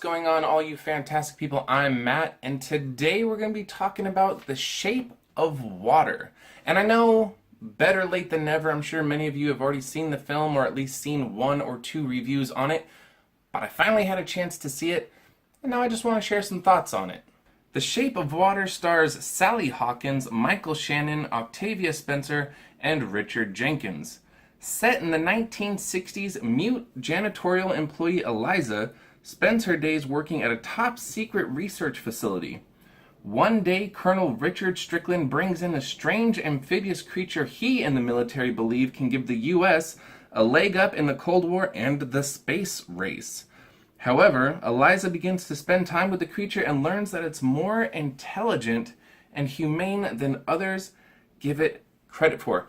going on, all you fantastic people? I'm Matt, and today we're going to be talking about The Shape of Water. And I know, better late than never, I'm sure many of you have already seen the film or at least seen one or two reviews on it, but I finally had a chance to see it, and now I just want to share some thoughts on it. The Shape of Water stars Sally Hawkins, Michael Shannon, Octavia Spencer, and Richard Jenkins. Set in the 1960s, mute janitorial employee Eliza spends her days working at a top-secret research facility. One day, Colonel Richard Strickland brings in a strange amphibious creature he and the military believe can give the U.S. a leg up in the Cold War and the space race. However, Eliza begins to spend time with the creature and learns that it's more intelligent and humane than others give it credit for.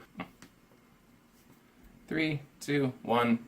3, 2, 1.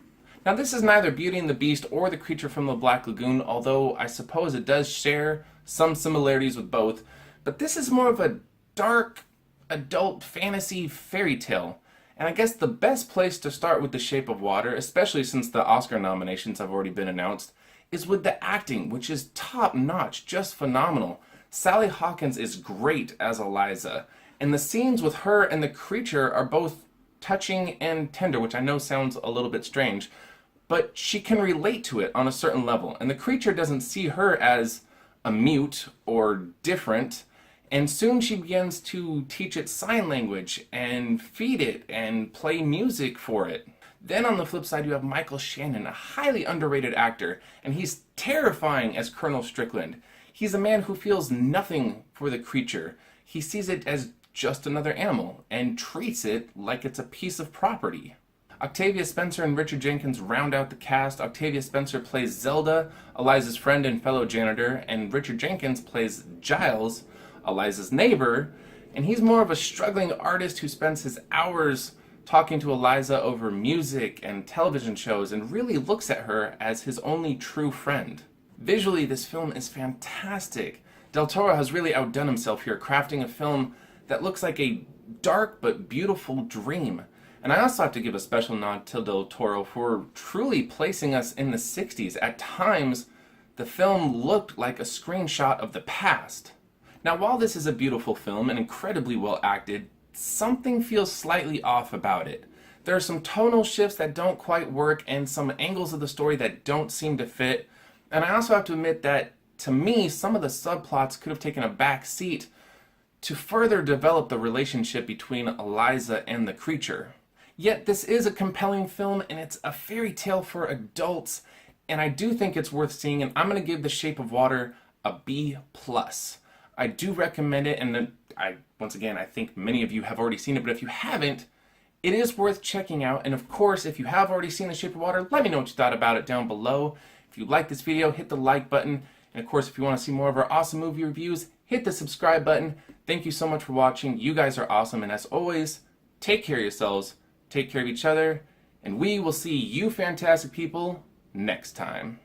Now this is neither Beauty and the Beast or The Creature from the Black Lagoon, although I suppose it does share some similarities with both, but this is more of a dark, adult fantasy fairy tale. And I guess the best place to start with The Shape of Water, especially since the Oscar nominations have already been announced, is with the acting, which is top-notch, just phenomenal. Sally Hawkins is great as Eliza, and the scenes with her and the creature are both touching and tender, which I know sounds a little bit strange, but she can relate to it on a certain level, and the creature doesn't see her as a mute or different, and soon she begins to teach it sign language and feed it and play music for it. Then on the flip side, you have Michael Shannon, a highly underrated actor, and he's terrifying as Colonel Strickland. He's a man who feels nothing for the creature. He sees it as just another animal and treats it like it's a piece of property. Octavia Spencer and Richard Jenkins round out the cast. Octavia Spencer plays Zelda, Eliza's friend and fellow janitor, and Richard Jenkins plays Giles, Eliza's neighbor, and he's more of a struggling artist who spends his hours talking to Eliza over music and television shows and really looks at her as his only true friend. Visually, this film is fantastic. Del Toro has really outdone himself here, crafting a film that looks like a dark but beautiful dream. And I also have to give a special nod to Del Toro for truly placing us in the 60s. At times, the film looked like a screenshot of the past. Now, while this is a beautiful film and incredibly well acted, something feels slightly off about it. There are some tonal shifts that don't quite work and some angles of the story that don't seem to fit. And I also have to admit that, to me, some of the subplots could have taken a back seat to further develop the relationship between Eliza and the creature. Yet this is a compelling film and it's a fairy tale for adults, and I do think it's worth seeing, and I'm going to give The Shape of Water a B+. I do recommend it, and once again, I think many of you have already seen it, but if you haven't, it is worth checking out. And of course, if you have already seen The Shape of Water, let me know what you thought about it down below. If you like this video, hit the like button. And of course, if you want to see more of our awesome movie reviews, hit the subscribe button. Thank you so much for watching. You guys are awesome. And as always, take care of yourselves, take care of each other, and we will see you fantastic people next time.